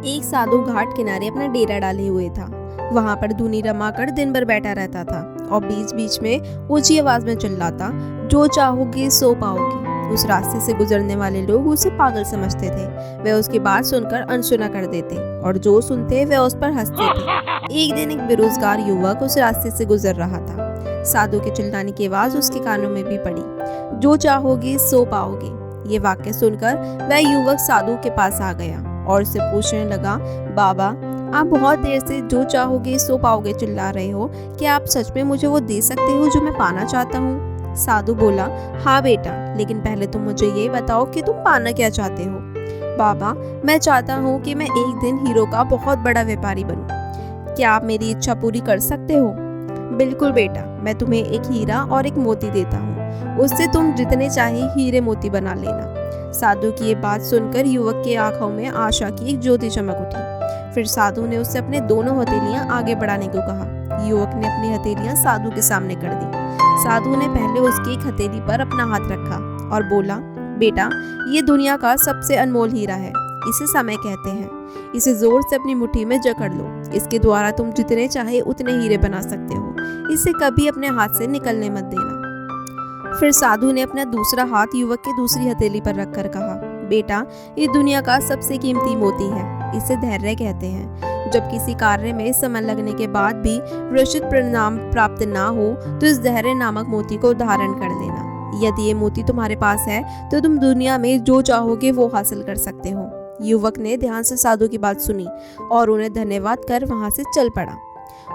एक साधु घाट किनारे अपना डेरा डाले हुए था। वहां पर धुनी रमाकर दिन भर बैठा रहता था और बीच बीच में ऊंची आवाज में चिल्लाता, जो चाहोगे सो पाओगे। उस रास्ते से गुजरने वाले लोग उसे पागल समझते थे। वे उसकी बात सुनकर अनसुना कर देते और जो सुनते वे उस पर हंसते थे। एक दिन एक बेरोजगार युवक उस रास्ते से गुजर रहा था। साधु के चिल्लाने की आवाज उसके कानों में भी पड़ी, जो चाहोगे सो पाओगे। ये वाक्य सुनकर वह युवक साधु के पास आ गया और उससे पूछने लगा, बाबा, आप बहुत देर से जो चाहोगे सो पाओगे चिल्ला रहे हो, क्या आप सच में मुझे वो दे सकते हो जो मैं पाना चाहता हूँ? साधु बोला, हाँ बेटा, लेकिन पहले तुम मुझे ये बताओ कि तुम पाना क्या चाहते हो। बाबा, मैं चाहता हूँ कि मैं एक दिन हीरो का बहुत बड़ा व्यापारी बनूं। क्या आप मेरी इच्छा पूरी कर सकते हो? बिल्कुल बेटा, मैं तुम्हें एक हीरा और एक मोती देता हूँ, उससे तुम जितने चाहे हीरे मोती बना लेना। साधु की ये बात सुनकर युवक की आंखों में आशा की एक ज्योति चमक उठी। फिर साधु ने उससे अपने दोनों हथेलियां आगे बढ़ाने को कहा। युवक ने अपनी हथेलियां साधु के सामने कर दी। साधु ने पहले उसकी एक हथेली पर अपना हाथ रखा और बोला, बेटा, ये दुनिया का सबसे अनमोल हीरा है, इसे समय कहते हैं। इसे जोर से अपनी मुट्ठी में जकड़ लो, इसके द्वारा तुम जितने चाहे उतने हीरे बना सकते हो। इसे कभी अपने हाथ से निकलने मत देना। फिर साधु ने अपना दूसरा हाथ युवक के दूसरी हथेली पर रखकर कहा, बेटा, ये दुनिया का सबसे कीमती मोती है, इसे धैर्य कहते हैं। जब किसी कार्य में समय लगने के बाद भी उचित परिणाम प्राप्त ना हो तो इस धैर्य नामक मोती को धारण कर लेना। यदि ये मोती तुम्हारे पास है तो तुम दुनिया में जो चाहोगे वो हासिल कर सकते हो। युवक ने ध्यान से साधु की बात सुनी और उन्हें धन्यवाद कर वहां से चल पड़ा।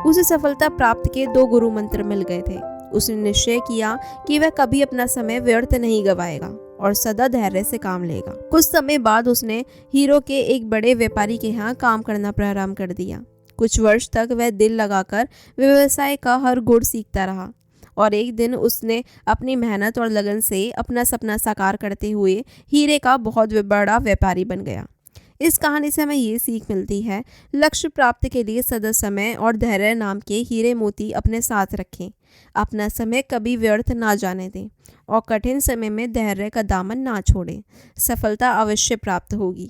उसे सफलता प्राप्त के 2 गुरु मंत्र मिल गए थे। उसने निश्चय किया कि वह कभी अपना समय व्यर्थ नहीं गवाएगा और सदा धैर्य से काम लेगा। कुछ समय बाद उसने हीरो के एक बड़े व्यापारी के यहाँ काम करना प्रारंभ कर दिया। कुछ वर्ष तक वह दिल लगाकर व्यवसाय का हर गुण सीखता रहा और एक दिन उसने अपनी मेहनत और लगन से अपना सपना साकार करते हुए हीरे का बहुत बड़ा व्यापारी बन गया। इस कहानी से हमें ये सीख मिलती है, लक्ष्य प्राप्ति के लिए सदा समय और धैर्य नाम के हीरे मोती अपने साथ रखें। अपना समय कभी व्यर्थ ना जाने दें और कठिन समय में धैर्य का दामन ना छोड़ें। सफलता अवश्य प्राप्त होगी।